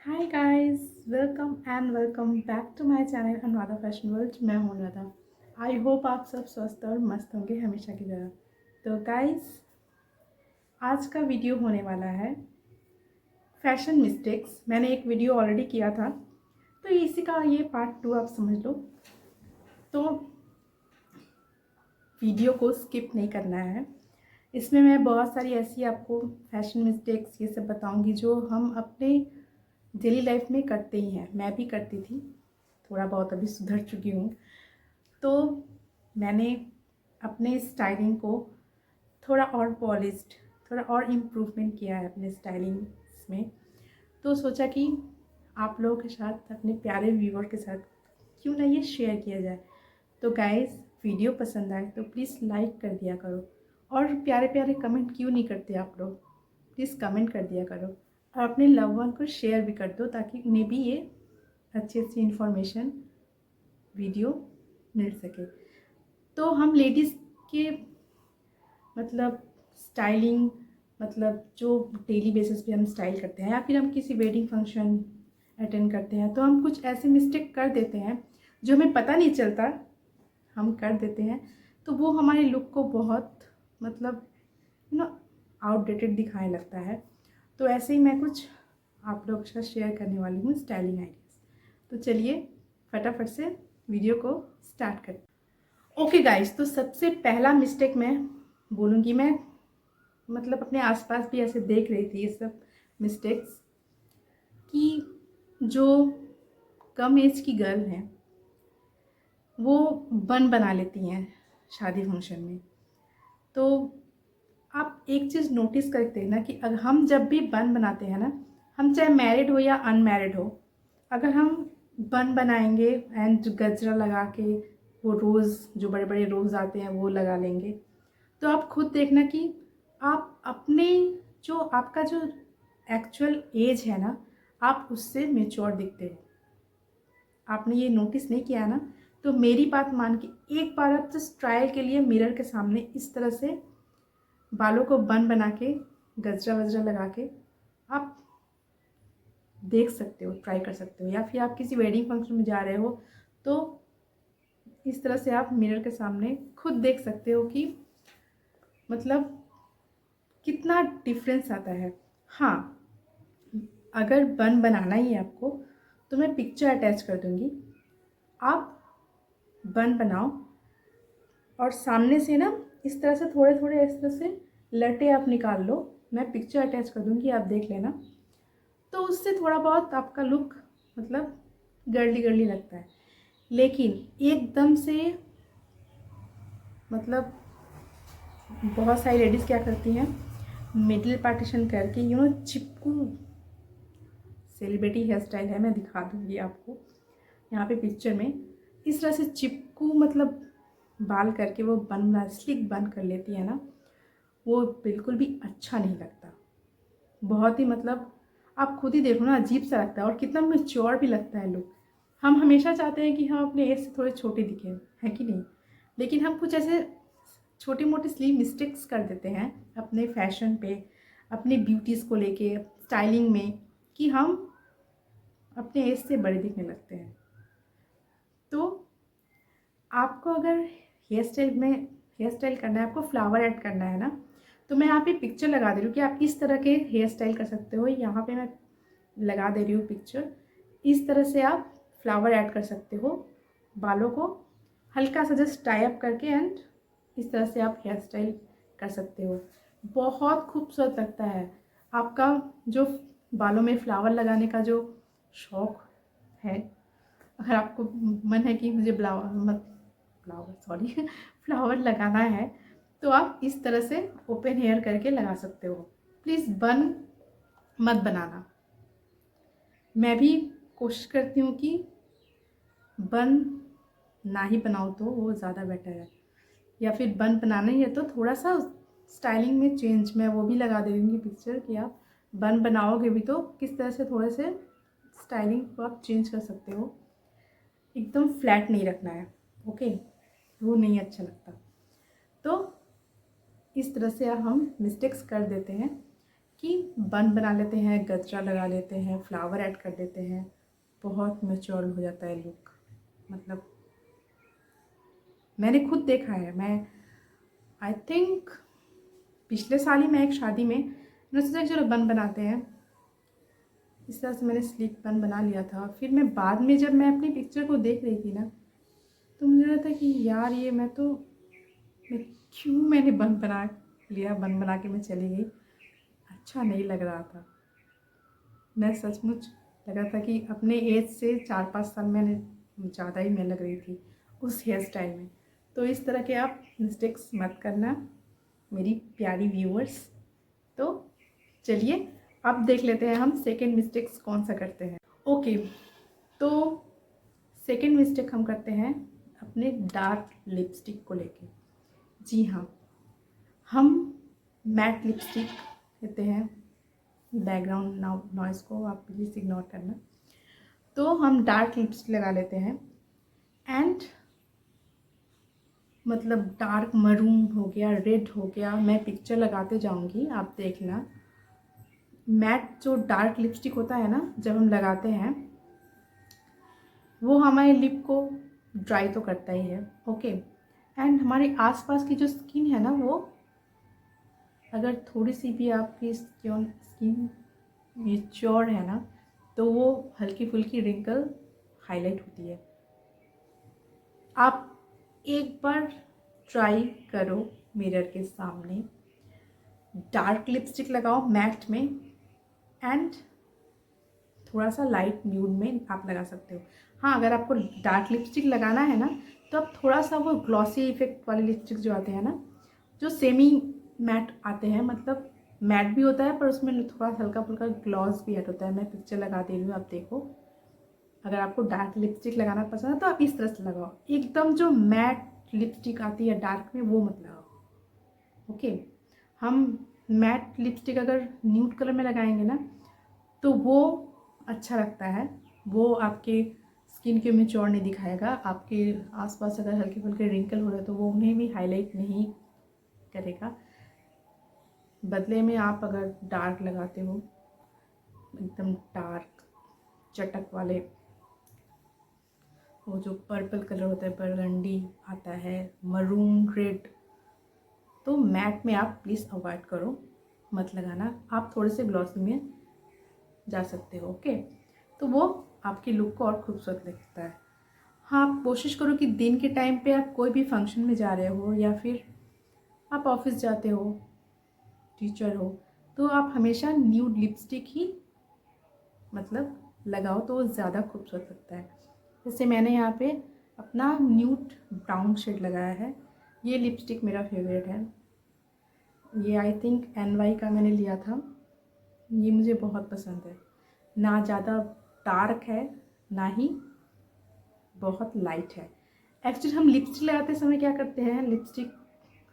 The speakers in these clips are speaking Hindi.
Hi guys, welcome back to my channel Anuradha fashion world. मैं हूं अनुराधा। आई होप आप सब स्वस्थ और मस्त होंगे हमेशा की तरह। तो गाइस, आज का वीडियो होने वाला है फैशन मिस्टेक्स। मैंने एक वीडियो ऑलरेडी किया था, तो इसी का ये पार्ट 2 आप समझ लो। तो वीडियो को स्किप नहीं करना है। इसमें मैं बहुत सारी ऐसी आपको फैशन मिस्टेक्स ये सब बताऊंगी जो हम अपने डेली लाइफ में करते ही हैं। मैं भी करती थी, थोड़ा बहुत अभी सुधर चुकी हूँ। तो मैंने अपने स्टाइलिंग को थोड़ा और पॉलिश्ड, थोड़ा और इम्प्रूवमेंट किया है अपने स्टाइलिंग में। तो सोचा कि आप लोगों के साथ, अपने प्यारे व्यूअर के साथ क्यों ना ये शेयर किया जाए। तो गाइस, वीडियो पसंद आए तो प्लीज़ लाइक कर दिया करो, और प्यारे प्यारे कमेंट क्यों नहीं करते आप लोग, प्लीज़ कमेंट कर दिया करो, और अपने लव वन को शेयर भी कर दो ताकि उन्हें भी ये अच्छी अच्छी इन्फॉर्मेशन वीडियो मिल सके। तो हम लेडीज़ के मतलब स्टाइलिंग, मतलब जो डेली बेसिस पे हम स्टाइल करते हैं या फिर हम किसी वेडिंग फंक्शन अटेंड करते हैं, तो हम कुछ ऐसे मिस्टेक कर देते हैं जो हमें पता नहीं चलता, हम कर देते हैं। तो वो हमारे लुक को बहुत मतलब आउटडेटेड दिखाने लगता है। तो ऐसे ही मैं कुछ आप लोगों के साथ शेयर करने वाली हूँ स्टाइलिंग आइडियाज़। तो चलिए फटाफट से वीडियो को स्टार्ट करते हैं। ओके गाइस, तो सबसे पहला मिस्टेक मैं बोलूँगी, मैं मतलब अपने आसपास भी ऐसे देख रही थी ये सब मिस्टेक्स, कि जो कम एज की गर्ल हैं वो बन बना लेती हैं शादी फंक्शन में। तो आप एक चीज़ नोटिस करते हैं ना कि अगर हम जब भी बन बनाते हैं ना, हम चाहे मैरिड हो या अनमैरिड हो, अगर हम बन बनाएंगे एंड गजरा लगा के, वो रोज़ जो बड़े बड़े रोज़ आते हैं वो लगा लेंगे, तो आप खुद देखना कि आप अपने जो आपका जो एक्चुअल एज है ना, आप उससे मेच्योर दिखते हो। आपने ये नोटिस नहीं किया ना? तो मेरी बात मान के एक बार आप जस्ट ट्रायल के लिए मिरर के सामने इस तरह से बालों को बन बना के, गजरा वजरा लगा के आप देख सकते हो, ट्राई कर सकते हो। या फिर आप किसी वेडिंग फंक्शन में जा रहे हो तो इस तरह से आप मिरर के सामने खुद देख सकते हो कि मतलब कितना डिफरेंस आता है। हाँ, अगर बन बनाना ही है आपको तो मैं पिक्चर अटैच कर दूंगी, आप बन बनाओ और सामने से ना इस तरह से थोड़े थोड़े इस तरह से लटे आप निकाल लो। मैं पिक्चर अटैच कर दूंगी, आप देख लेना। तो उससे थोड़ा बहुत आपका लुक मतलब गर्ली गर्ली लगता है। लेकिन एकदम से मतलब बहुत सारी लेडीज़ क्या करती हैं, मिडिल पार्टीशन करके चिपकू, सेलिब्रिटी हेयर स्टाइल है, मैं दिखा दूंगी आपको यहाँ पे पिक्चर में। इस तरह से चिपकू मतलब बाल करके वो बन स्लिक बन कर लेती है ना, वो बिल्कुल भी अच्छा नहीं लगता। बहुत ही मतलब आप खुद ही देखो ना, अजीब सा लगता है और कितना मेच्योर भी लगता है लुक। हम हमेशा चाहते हैं कि हम अपने एज से थोड़े छोटे दिखें, है कि नहीं? लेकिन हम कुछ ऐसे छोटी मोटी स्लीव मिस्टेक्स कर देते हैं अपने फैशन पे, अपने ब्यूटीज़ को लेके, स्टाइलिंग में, कि हम अपने एज से बड़े दिखने लगते हैं। तो आपको अगर हेयर स्टाइल करना है, आपको फ्लावर ऐड करना है ना, तो मैं यहाँ पे पिक्चर लगा दे रही हूँ कि आप इस तरह के हेयर स्टाइल कर सकते हो। यहाँ पे मैं लगा दे रही हूँ पिक्चर। इस तरह से आप फ्लावर ऐड कर सकते हो, बालों को हल्का सा जस्ट टाई अप करके, एंड इस तरह से आप हेयर स्टाइल कर सकते हो। बहुत खूबसूरत लगता है। आपका जो बालों में फ्लावर लगाने का जो शौक़ है, अगर आपको मन है कि मुझे फ्लावर लगाना है, तो आप इस तरह से ओपन हेयर करके लगा सकते हो। प्लीज़ बन मत बनाना। मैं भी कोशिश करती हूँ कि बन ना ही बनाओ तो वो ज़्यादा बेटर है। या फिर बन बनाना ही है तो थोड़ा सा स्टाइलिंग में चेंज, मैं वो भी लगा दे दूँगी पिक्चर कि आप बन बनाओगे भी तो किस तरह से थोड़े से स्टाइलिंग को आप चेंज कर सकते हो। एकदम फ्लैट नहीं रखना है, ओके? वो नहीं अच्छा लगता। तो इस तरह से हम मिस्टेक्स कर देते हैं कि बन बना लेते हैं, गजरा लगा लेते हैं, फ्लावर ऐड कर देते हैं, बहुत मैच्योर हो जाता है लुक। मतलब मैंने खुद देखा है। मैं आई थिंक पिछले साल ही मैं एक शादी में मैंने सोचा कि चलो बन बनाते हैं, इस तरह से मैंने स्लीक बन बना लिया था। फिर मैं बाद में जब मैं अपनी पिक्चर को देख रही थी ना, तो मुझे लगा था कि यार ये मैं क्यों मैंने बन बना लिया, बन बना के मैं चली गई, अच्छा नहीं लग रहा था। मैं सचमुच लगा था कि अपने एज से 4-5 साल मैंने ज़्यादा ही मैं लग रही थी उस हेयर स्टाइल में। तो इस तरह के आप मिस्टेक्स मत करना मेरी प्यारी व्यूअर्स। तो चलिए अब देख लेते हैं हम सेकेंड मिस्टेक्स कौन सा करते हैं। ओके, तो सेकेंड मिस्टेक हम करते हैं अपने डार्क लिपस्टिक को लेके। जी हाँ, हम मैट लिपस्टिक लेते हैं, बैकग्राउंड नॉइज़ को आप प्लीज़ इग्नोर करना। तो हम डार्क लिपस्टिक लगा लेते हैं एंड मतलब डार्क मरून हो गया, रेड हो गया, मैं पिक्चर लगाते जाऊंगी, आप देखना। मैट जो डार्क लिपस्टिक होता है ना, जब हम लगाते हैं वो हमारे लिप को ड्राई तो करता ही है, ओके। एंड हमारे आसपास की जो स्किन है ना, वो अगर थोड़ी सी भी आपकी स्किन मैच्योर है ना, तो वो हल्की फुल्की रिंकल हाईलाइट होती है। आप एक बार ट्राई करो मिरर के सामने, डार्क लिपस्टिक लगाओ मैट में एंड थोड़ा सा लाइट न्यूड में आप लगा सकते हो। हाँ, अगर आपको डार्क लिपस्टिक लगाना है ना, तो आप थोड़ा सा वो ग्लॉसी इफेक्ट वाले लिपस्टिक जो आते हैं ना, जो सेमी मैट आते हैं, मतलब मैट भी होता है पर उसमें थोड़ा हल्का फुल्का ग्लॉस भी ऐड होता है। मैं पिक्चर लगा दे रही हूँ, आप देखो। अगर आपको डार्क लिपस्टिक लगाना पसंद है तो आप इस तरह से लगाओ, एकदम जो मैट लिपस्टिक आती है डार्क में वो मत लगाओ, ओके। हम मैट लिपस्टिक अगर न्यूड कलर में लगाएंगे ना, तो वो अच्छा लगता है, वो आपके स्किन के मैच्योर नहीं दिखाएगा। आपके आसपास अगर हल्के फुल्के रिंकल हो रहे तो वो उन्हें भी हाईलाइट नहीं करेगा। बदले में आप अगर डार्क लगाते हो, एकदम डार्क चटक वाले, वो जो पर्पल कलर होता है, बरगंडी आता है, मरून रेड, तो मैट में आप प्लीज़ अवॉइड करो, मत लगाना। आप थोड़े से ग्लॉसी में जा सकते हो, ओके। तो वो आपकी लुक को और खूबसूरत लगता है। हाँ, आप कोशिश करो कि दिन के टाइम पे आप कोई भी फंक्शन में जा रहे हो या फिर आप ऑफिस जाते हो, टीचर हो, तो आप हमेशा न्यूड लिपस्टिक ही मतलब लगाओ, तो वो ज़्यादा खूबसूरत लगता है। जैसे मैंने यहाँ पे अपना न्यूड ब्राउन शेड लगाया है, ये लिपस्टिक मेरा फेवरेट है। ये आई थिंक NY का मैंने लिया था, ये मुझे बहुत पसंद है। ना ज़्यादा डार्क है, ना ही बहुत लाइट है। एक्चुअली हम लिपस्टिक लगाते समय क्या करते हैं, लिपस्टिक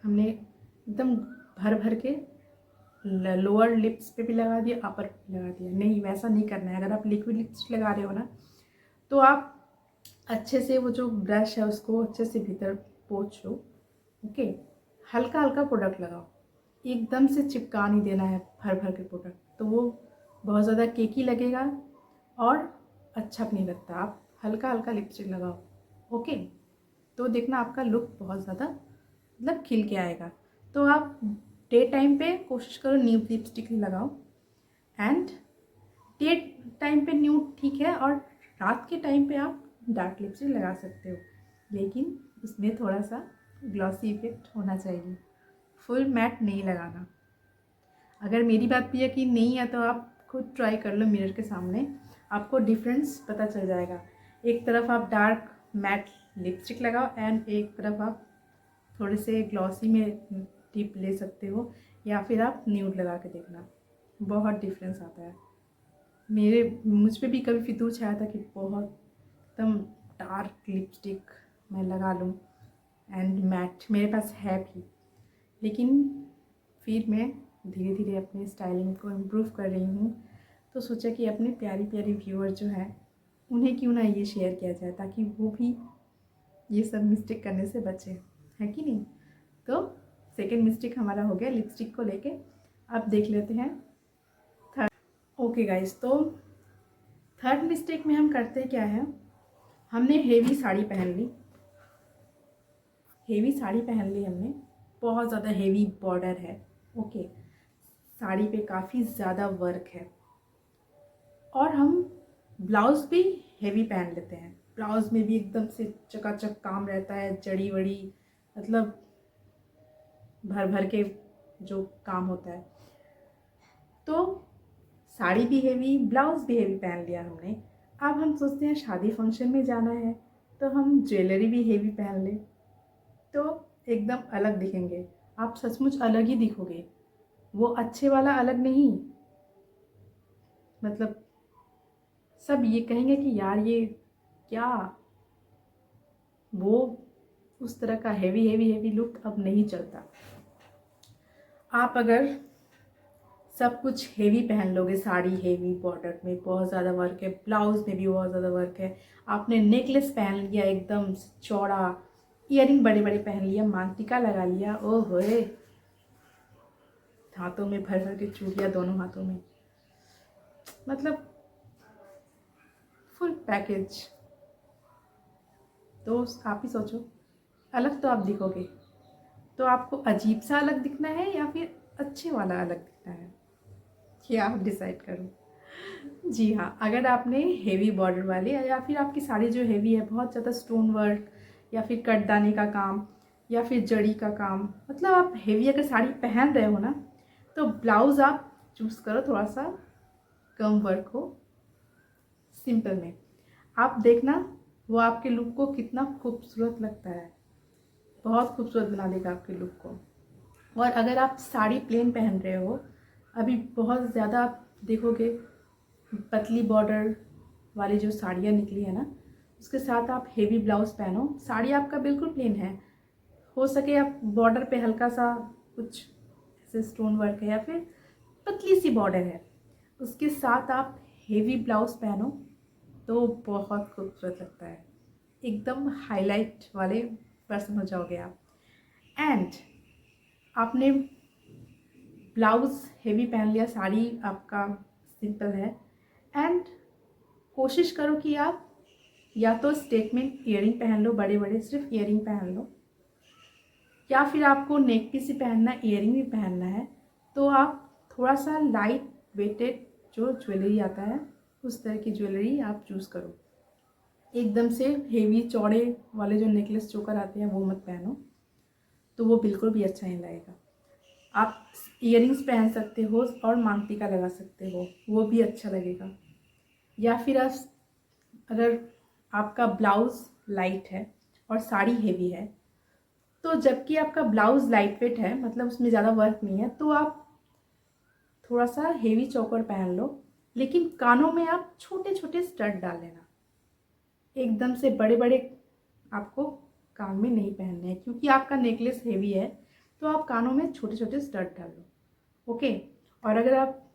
हमने एकदम भर भर के लोअर लिप्स पे भी लगा दिया, अपर पे लगा दिया, नहीं वैसा नहीं करना है। अगर आप लिक्विड लिपस्टिक लगा रहे हो ना, तो आप अच्छे से वो जो ब्रश है उसको अच्छे से भीतर पोंछ लो, ओके। हल्का हल्का प्रोडक्ट लगाओ, एकदम से चिपका नहीं देना है भर भर के प्रोडक्ट, तो वो बहुत ज़्यादा केकी लगेगा और अच्छा भी नहीं लगता। आप हल्का हल्का लिपस्टिक लगाओ, ओके। तो देखना आपका लुक बहुत ज़्यादा मतलब खिल के आएगा। तो आप डे टाइम पे कोशिश करो न्यूड लिपस्टिक ही लगाओ, एंड डे टाइम पे न्यूड ठीक है, और रात के टाइम पे आप डार्क लिपस्टिक लगा सकते हो, लेकिन उसमें थोड़ा सा ग्लॉसी इफेक्ट होना चाहिए, फुल मैट नहीं लगाना। अगर मेरी बात पे यकीन नहीं है तो आप खुद ट्राई कर लो मिरर के सामने, आपको डिफरेंस पता चल जाएगा। एक तरफ आप डार्क मैट लिपस्टिक लगाओ एंड एक तरफ आप थोड़े से ग्लॉसी में टिप ले सकते हो, या फिर आप न्यूड लगा के देखना, बहुत डिफरेंस आता है। मुझ पे भी कभी फितूर छाया था कि बहुत एकदम डार्क लिपस्टिक मैं लगा लूँ एंड मैट मेरे पास है भी, लेकिन फिर मैं धीरे धीरे अपनी स्टाइलिंग को इम्प्रूव कर रही हूँ। तो सोचा कि अपने प्यारी प्यारी व्यूअर जो हैं उन्हें क्यों ना ये शेयर किया जाए, ताकि वो भी ये सब मिस्टेक करने से बचे, है कि नहीं। तो सेकेंड मिस्टेक हमारा हो गया लिपस्टिक को लेके। अब देख लेते हैं ओके गाइस, तो थर्ड मिस्टेक में हम करते क्या है, हमने हेवी साड़ी पहन ली। हमने बहुत ज़्यादा हेवी बॉर्डर है। ओके, साड़ी पे काफ़ी ज़्यादा वर्क है और हम ब्लाउज़ भी हेवी पहन लेते हैं। ब्लाउज़ में भी एकदम से चकाचक काम रहता है, जड़ी वड़ी, मतलब भर भर के जो काम होता है। तो साड़ी भी हेवी, ब्लाउज़ भी हेवी पहन लिया हमने। अब हम सोचते हैं शादी फंक्शन में जाना है तो हम ज्वेलरी भी हेवी पहन लें, तो एकदम अलग दिखेंगे। आप सचमुच अलग ही दिखोगे, वो अच्छे वाला अलग नहीं। मतलब सब ये कहेंगे कि यार ये क्या, वो उस तरह का हेवी हेवी हेवी लुक अब नहीं चलता। आप अगर सब कुछ हेवी पहन लोगे, साड़ी हेवी, बॉर्डर में बहुत ज़्यादा वर्क है, ब्लाउज में भी बहुत ज़्यादा वर्क है, आपने नेकलेस पहन लिया एकदम चौड़ा, ईयरिंग बड़े बड़े पहन लिया, मांग टीका लगा लिया, ओ होए, हाथों में भर भर के चूड़ियाँ दोनों हाथों में, मतलब फुल पैकेज। तो आप ही सोचो, अलग तो आप दिखोगे, तो आपको अजीब सा अलग दिखना है या फिर अच्छे वाला अलग दिखना है, ये आप डिसाइड करो। जी हाँ, अगर आपने हेवी बॉर्डर वाले या फिर आपकी साड़ी जो हेवी है, बहुत ज़्यादा स्टोन वर्क या फिर कटदाने का काम या फिर जड़ी का काम, मतलब आप हेवी अगर साड़ी पहन रहे हो ना, तो ब्लाउज़ आप चूज़ करो थोड़ा सा कम वर्क हो, सिंपल में। आप देखना वो आपके लुक को कितना खूबसूरत लगता है, बहुत खूबसूरत बना देगा आपके लुक को। और अगर आप साड़ी प्लेन पहन रहे हो, अभी बहुत ज़्यादा आप देखोगे पतली बॉर्डर वाली जो साड़ियाँ निकली है ना, उसके साथ आप हेवी ब्लाउज पहनो, साड़ी आपका बिल्कुल प्लेन है, हो सके आप बॉर्डर पे हल्का सा कुछ ऐसे स्टोन वर्क है या फिर पतली सी बॉर्डर है, उसके साथ आप हेवी ब्लाउज पहनो तो बहुत खूबसूरत लगता है, एकदम हाईलाइट वाले पर्सन हो जाओगे आप। एंड आपने ब्लाउज हेवी पहन लिया, साड़ी आपका सिंपल है, एंड कोशिश करो कि आप या तो स्टेटमेंट ईयरिंग पहन लो, बड़े बड़े सिर्फ ईयरिंग पहन लो, या फिर आपको नेक पीस ही पहनना, ईयरिंग भी पहनना है, तो आप थोड़ा सा लाइट वेटेड जो ज्वेलरी आता है उस तरह की ज्वेलरी आप चूज़ करो। एकदम से हेवी चौड़े वाले जो नेकलेस चोकर आते हैं वो मत पहनो, तो वो बिल्कुल भी अच्छा नहीं लगेगा। आप ईयरिंग्स पहन सकते हो और मांग टीका लगा सकते हो, वो भी अच्छा लगेगा। या फिर आप अगर आपका ब्लाउज़ लाइट है और साड़ी हेवी है, तो जबकि आपका ब्लाउज़ लाइट वेट है, मतलब उसमें ज़्यादा वर्क नहीं है, तो आप थोड़ा सा हेवी चोकर पहन लो, लेकिन कानों में आप छोटे छोटे स्टड डाल लेना। एकदम से बड़े बड़े आपको कान में नहीं पहनने हैं, क्योंकि आपका नेकलेस हेवी है, तो आप कानों में छोटे छोटे स्टड डाल लो। ओके, और अगर आप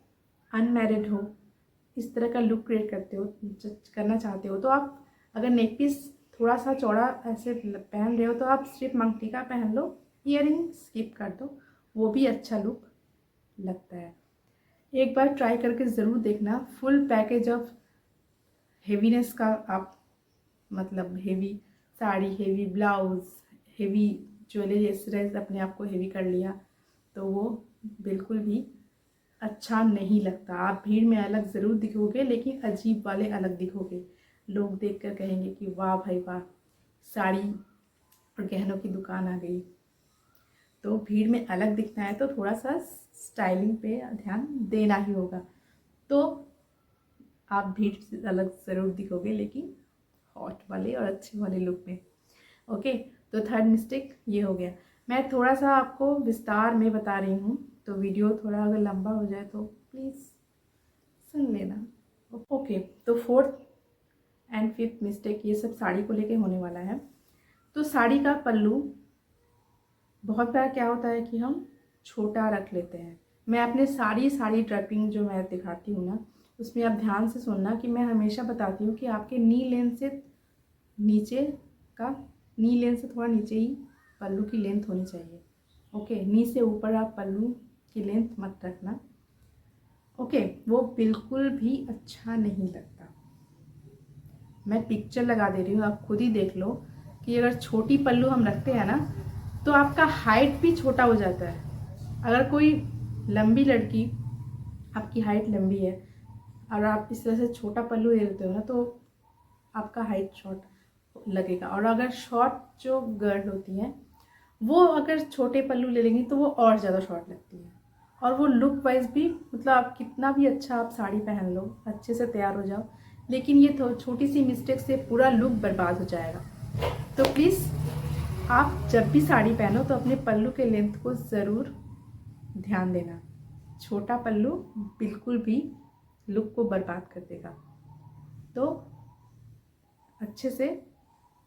अनमैरिड हो, इस तरह का लुक क्रिएट करना चाहते हो, तो आप अगर नेक पीस थोड़ा सा चौड़ा ऐसे पहन रहे हो, तो आप सिर्फ मांग टीका पहन लो, ईयरिंग स्किप कर दो, वो भी अच्छा लुक लगता है। एक बार ट्राई करके ज़रूर देखना, फुल पैकेज ऑफ हेवीनेस का आप, मतलब heavy sari, heavy blouse, heavy jewellery, exercise अपने आप को हेवी कर लिया, तो वो बिल्कुल भी अच्छा नहीं लगता। आप भीड़ में अलग ज़रूर दिखोगे, लेकिन अजीब वाले अलग दिखोगे। लोग देखकर कहेंगे कि वाह भाई वाह, साड़ी और गहनों की दुकान आ गई। तो भीड़ में अलग दिखना है तो थोड़ा सा स्टाइलिंग पे ध्यान देना ही होगा, तो आप भीड़ से अलग ज़रूर दिखोगे, लेकिन हॉट वाले और अच्छे वाले लुक में। ओके, तो थर्ड मिस्टेक ये हो गया। मैं थोड़ा सा आपको विस्तार में बता रही हूँ, तो वीडियो थोड़ा अगर लंबा हो जाए तो प्लीज़ सुन लेना। ओके, तो फोर्थ एंड फिफ्थ मिस्टेक ये सब साड़ी को लेके होने वाला है। तो साड़ी का पल्लू बहुत बार क्या होता है कि हम छोटा रख लेते हैं। मैं अपने साड़ी ड्रेपिंग जो मैं दिखाती हूँ ना, उसमें आप ध्यान से सुनना कि मैं हमेशा बताती हूँ कि आपके नी लेंथ से नीचे का, नी लेंथ से थोड़ा नीचे ही पल्लू की लेंथ होनी चाहिए। ओके, नी से ऊपर आप पल्लू की लेंथ मत रखना। ओके, वो बिल्कुल भी अच्छा नहीं लगता। मैं पिक्चर लगा दे रही हूँ, आप खुद ही देख लो कि अगर छोटी पल्लू हम रखते हैं ना तो आपका हाइट भी छोटा हो जाता है। अगर कोई लंबी लड़की, आपकी हाइट लंबी है और आप इस तरह से छोटा पल्लू दे देते हो ना तो आपका हाइट शॉर्ट लगेगा। और अगर शॉर्ट जो गर्ल होती हैं वो अगर छोटे पल्लू ले लेंगी तो वो और ज़्यादा शॉर्ट लगती है। और वो लुक वाइज भी, मतलब आप कितना भी अच्छा आप साड़ी पहन लो, अच्छे से तैयार हो जाओ, लेकिन ये तो छोटी सी मिस्टेक से पूरा लुक बर्बाद हो जाएगा। तो प्लीज़ आप जब भी साड़ी पहनो तो अपने पल्लू के लेंथ को ज़रूर ध्यान देना। छोटा पल्लू बिल्कुल भी लुक को बर्बाद कर देगा। तो अच्छे से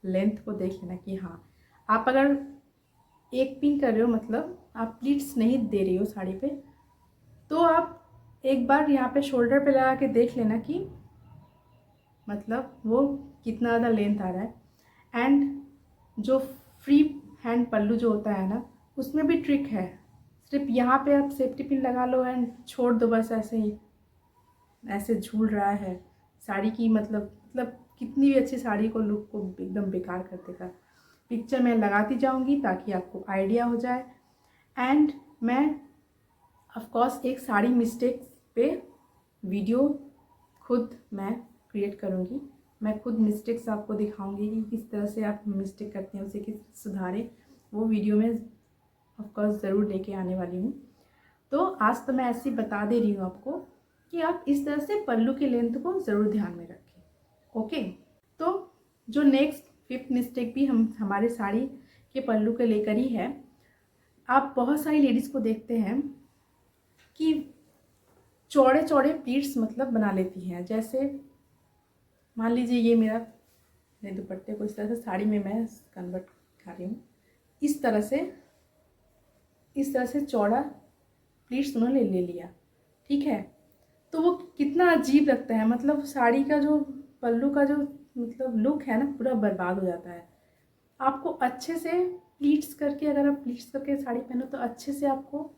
लेंथ को देख लेना कि हाँ, आप अगर एक पिन कर रहे हो, मतलब आप प्लीट्स नहीं दे रही हो साड़ी पे, तो आप एक बार यहाँ पे शोल्डर पे लगा के देख लेना कि मतलब वो कितना ज़्यादा लेंथ आ रहा है। एंड जो फ्री हैंड पल्लू जो होता है ना, उसमें भी ट्रिक है। सिर्फ यहाँ पे आप सेफ्टी पिन लगा लो एंड छोड़ दो, बस ऐसे ही, ऐसे झूल रहा है साड़ी की, मतलब कितनी भी अच्छी साड़ी को, लुक को एकदम बेकार कर देगा। पिक्चर मैं लगाती जाऊंगी ताकि आपको आइडिया हो जाए। एंड मैं ऑफ कोर्स एक साड़ी मिस्टेक पे वीडियो खुद मैं क्रिएट करूँगी। मैं खुद मिस्टेक्स आपको दिखाऊंगी कि किस तरह से आप मिस्टेक करते हैं उसे किस सुधारें। वो वीडियो में ऑफ कोर्स ज़रूर लेके आने वाली हूँ। तो आज तो मैं ऐसे ही बता दे रही हूँ आपको कि आप इस तरह से पल्लू की लेंथ को ज़रूर ध्यान में रखें। ओके, तो जो नेक्स्ट फिफ्थ मिस्टेक भी हमारे साड़ी के पल्लू के लेकर ही है। आप बहुत सारी लेडीज़ को देखते हैं कि चौड़े चौड़े प्लीट्स मतलब बना लेती हैं। जैसे मान लीजिए ये मेरे दुपट्टे को इस तरह से साड़ी में मैं कन्वर्ट कर रही हूँ, इस तरह से चौड़ा प्लीट्स उन्होंने ले लिया, ठीक है। तो वो कितना अजीब लगता है, मतलब साड़ी का जो पल्लू का जो मतलब लुक है ना, पूरा बर्बाद हो जाता है। आपको अच्छे से प्लीट्स करके, अगर आप प्लीट्स करके साड़ी पहनो तो अच्छे से आपको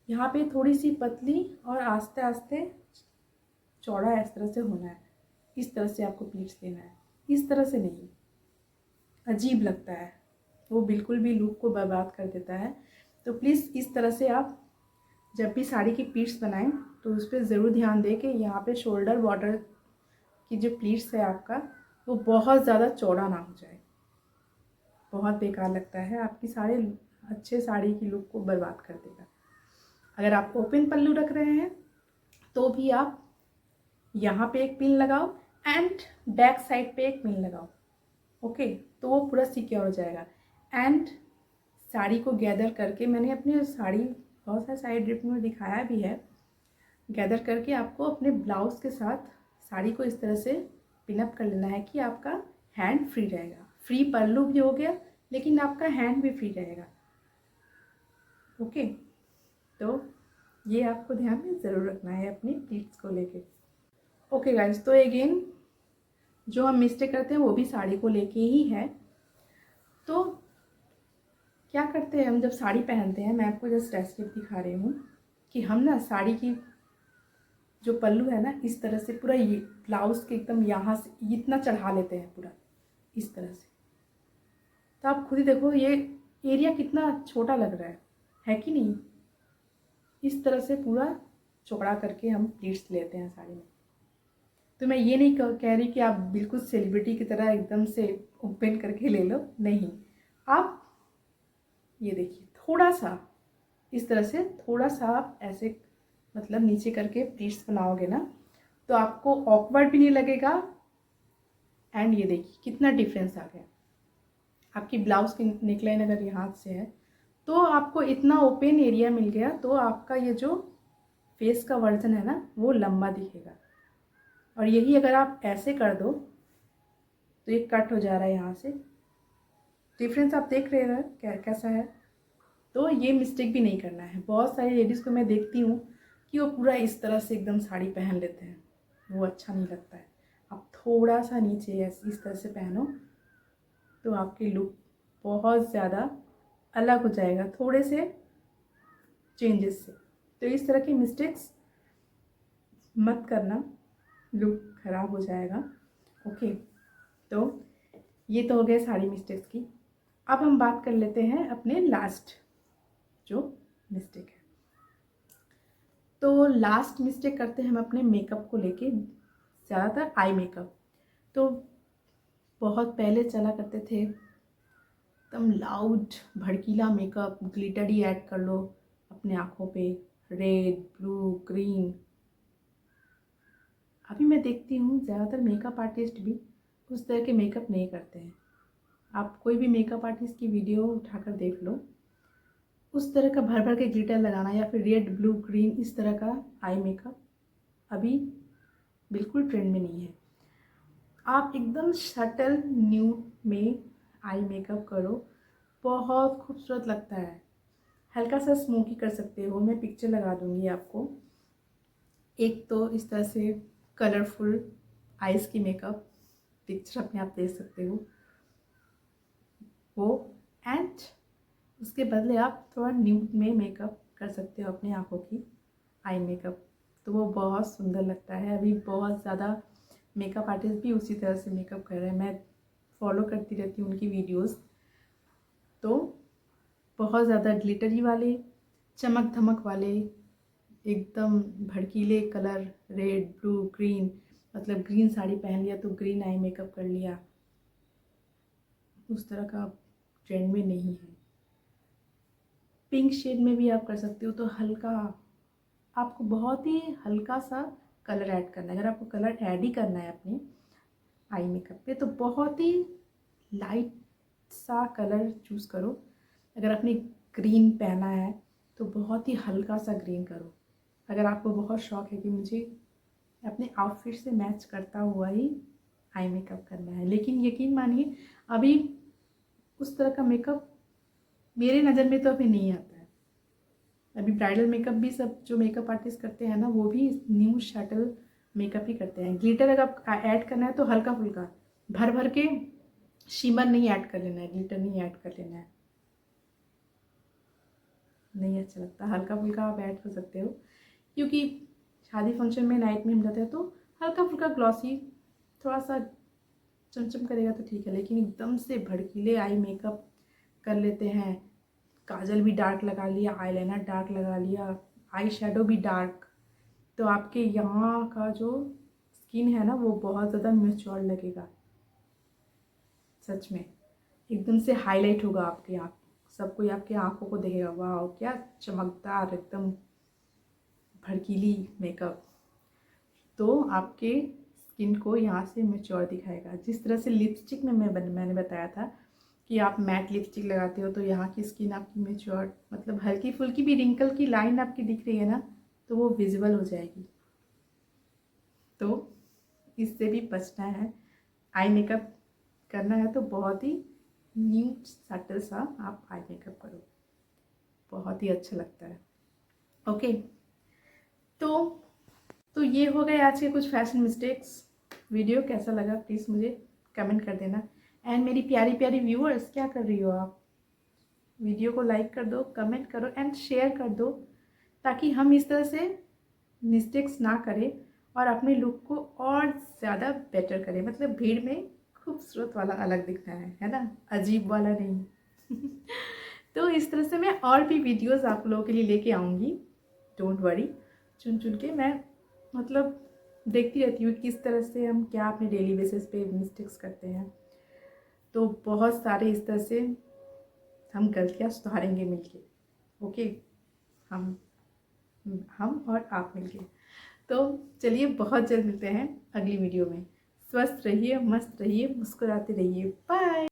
यहाँ पे थोड़ी सी पतली और आस्ते आस्ते चौड़ा इस तरह से होना है। इस तरह से आपको प्लीट्स देना है, इस तरह से नहीं, अजीब लगता है, वो बिल्कुल भी लुक को बर्बाद कर देता है। तो प्लीज़ इस तरह से आप जब भी साड़ी की प्लीट्स बनाएं तो उस पर ज़रूर ध्यान दें कि यहाँ पे शोल्डर बॉर्डर की जो प्लीट्स है आपका, वो बहुत ज़्यादा चौड़ा ना हो जाए। बहुत बेकार लगता है, आपकी सारे अच्छे साड़ी की लुक को बर्बाद कर देगा। अगर आप ओपन पल्लू रख रहे हैं तो भी आप यहाँ पे एक पिन लगाओ एंड बैक साइड पे एक पिन लगाओ। ओके, तो वो पूरा सिक्योर हो जाएगा। एंड साड़ी को गैदर करके, मैंने अपनी साड़ी बहुत सारे साइड ड्रिप में दिखाया भी है, गैदर करके आपको अपने ब्लाउज़ के साथ साड़ी को इस तरह से पिनअप कर लेना है कि आपका हैंड फ्री रहेगा। फ्री पल्लू भी हो गया लेकिन आपका हैंड भी फ्री रहेगा। ओके, तो ये आपको ध्यान में ज़रूर रखना है अपनी प्लीट्स को लेके। ओके गाइस, तो अगेन जो हम मिस्टेक करते हैं वो भी साड़ी को लेके ही है। तो क्या करते हैं हम जब साड़ी पहनते हैं, मैं आपको जस्ट ऐसे दिखा रही हूँ कि हम ना साड़ी की जो पल्लू है ना, इस तरह से पूरा ये ब्लाउज़ के एकदम यहाँ से इतना चढ़ा लेते हैं पूरा इस तरह से। तो आप खुद ही देखो ये एरिया कितना छोटा लग रहा है कि नहीं। इस तरह से पूरा चौड़ा करके हम प्लीट्स लेते हैं साड़ी में। तो मैं ये नहीं कह रही कि आप बिल्कुल सेलिब्रिटी की तरह एकदम से ओपन करके ले लो, नहीं। आप ये देखिए थोड़ा सा इस तरह से, थोड़ा सा आप ऐसे मतलब नीचे करके प्लीट्स बनाओगे ना तो आपको ऑकवर्ड भी नहीं लगेगा। एंड ये देखिए कितना डिफरेंस आ गया। आपकी ब्लाउज़ की नेकलाइन अगर यहाँ से है तो आपको इतना ओपन एरिया मिल गया, तो आपका ये जो फेस का वर्जन है ना वो लंबा दिखेगा। और यही अगर आप ऐसे कर दो तो ये कट हो जा रहा है यहाँ से। डिफरेंस आप देख रहे हैं कैसा है। तो ये मिस्टेक भी नहीं करना है। बहुत सारी लेडीज़ को मैं देखती हूँ कि वो पूरा इस तरह से एकदम साड़ी पहन लेते हैं, वो अच्छा नहीं लगता है। आप थोड़ा सा नीचे इस तरह से पहनो तो आपकी लुक बहुत ज़्यादा अलग हो जाएगा थोड़े से चेंजेस से। तो इस तरह की मिस्टेक्स मत करना, लुक ख़राब हो जाएगा। ओके, तो ये तो हो गए सारी मिस्टेक्स की। अब हम बात कर लेते हैं अपने लास्ट जो मिस्टेक है। तो लास्ट मिस्टेक करते हैं हम अपने मेकअप को लेके, ज़्यादातर आई मेकअप। तो बहुत पहले चला करते थे एकदम लाउड भड़कीला मेकअप, ग्लिटर ही ऐड कर लो अपने आँखों पे, रेड, ब्लू, ग्रीन। अभी मैं देखती हूँ ज़्यादातर मेकअप आर्टिस्ट भी उस तरह के मेकअप नहीं करते हैं। आप कोई भी मेकअप आर्टिस्ट की वीडियो उठाकर देख लो, उस तरह का भर भर के ग्लिटर लगाना या फिर रेड, ब्लू, ग्रीन इस तरह का आई मेकअप अभी बिल्कुल ट्रेंड में नहीं है। आप एकदम शटल न्यूड में आई मेकअप करो, बहुत खूबसूरत लगता है। हल्का सा स्मोकी कर सकते हो, मैं पिक्चर लगा दूंगी आपको। एक तो इस तरह से कलरफुल आइज़ की मेकअप पिक्चर अपने आप देख सकते हो वो, एंड उसके बदले आप थोड़ा न्यूड में मेकअप कर सकते हो अपनी आँखों की आई मेकअप, तो वो बहुत सुंदर लगता है। अभी बहुत ज़्यादा मेकअप आर्टिस्ट भी उसी तरह से मेकअप कर रहे हैं, मैं फॉलो करती रहती हूँ उनकी वीडियोस। तो बहुत ज़्यादा ग्लिटरी वाले, चमक धमक वाले, एकदम भड़कीले कलर, रेड, ब्लू, ग्रीन, मतलब ग्रीन साड़ी पहन लिया तो ग्रीन आई मेकअप कर लिया, उस तरह का ट्रेंड में नहीं है। पिंक शेड में भी आप कर सकते हो, तो हल्का, आपको बहुत ही हल्का सा कलर ऐड करना है। अगर आपको कलर ऐड ही करना है अपने आई मेकअप पे तो बहुत ही लाइट सा कलर चूज़ करो। अगर आपने ग्रीन पहना है तो बहुत ही हल्का सा ग्रीन करो। अगर आपको बहुत शौक है कि मुझे अपने आउटफिट से मैच करता हुआ ही आई मेकअप करना है, लेकिन यकीन मानिए अभी उस तरह का मेकअप मेरे नज़र में तो अभी नहीं आता है। अभी ब्राइडल मेकअप भी सब जो मेकअप आर्टिस्ट करते हैं ना, वो भी न्यू शटल मेकअप ही करते हैं। ग्लिटर अगर आप ऐड करना है तो हल्का फुल्का, भर भर के शिमर नहीं ऐड कर लेना है, ग्लिटर नहीं ऐड कर लेना है, नहीं अच्छा लगता। हल्का फुल्का आप ऐड कर सकते हो, क्योंकि शादी फंक्शन में नाइट में हम जाते हैं तो हल्का फुल्का ग्लॉसी थोड़ा सा चमचम करेगा तो ठीक है, लेकिन एकदम से भड़कीले आई मेकअप कर लेते हैं, काजल भी डार्क लगा लिया, आईलाइनर डार्क लगा लिया, आई शेडो भी डार्क, तो आपके यहाँ का जो स्किन है ना वो बहुत ज़्यादा मैच्योर लगेगा। सच में एकदम से हाईलाइट होगा आपके आँख, सब कोई आपके आँखों को देखेगा, वाह क्या चमकदार एकदम भड़कीली मेकअप। तो आपके स्किन को यहाँ से मैच्योर दिखाएगा। जिस तरह से लिपस्टिक में मैंने बताया था कि आप मैट लिपस्टिक लगाते हो तो यहाँ की स्किन आपकी मैच्योर, मतलब हल्की फुल्की भी रिंकल की लाइन आपकी दिख रही है ना, तो वो विजिबल हो जाएगी। तो इससे भी बचना है, आई मेकअप करना है तो बहुत ही न्यू सटल सा आप आई मेकअप करो, बहुत ही अच्छा लगता है। ओके, तो ये हो गए आज के कुछ फैशन मिस्टेक्स। वीडियो कैसा लगा प्लीज़ मुझे कमेंट कर देना। एंड मेरी प्यारी प्यारी व्यूअर्स, क्या कर रही हो आप? वीडियो को लाइक कर दो, कमेंट करो एंड शेयर कर दो, ताकि हम इस तरह से मिस्टेक्स ना करें और अपने लुक को और ज़्यादा बेटर करें। मतलब भीड़ में खूबसूरत वाला अलग दिखना है ना, अजीब वाला नहीं। तो इस तरह से मैं और भी वीडियोस आप लोगों के लिए लेके आऊँगी, डोंट वरी। चुन चुन के मैं मतलब देखती रहती हूँ किस तरह से हम क्या अपने डेली बेसिस पे मिस्टेक्स करते हैं। तो बहुत सारे इस तरह से हम गलतियाँ सुधारेंगे मिलके। ओके, हम और आप मिलके। तो चलिए बहुत जल्द मिलते हैं अगली वीडियो में। स्वस्थ रहिए, मस्त रहिए, मुस्कुराते रहिए। बाय।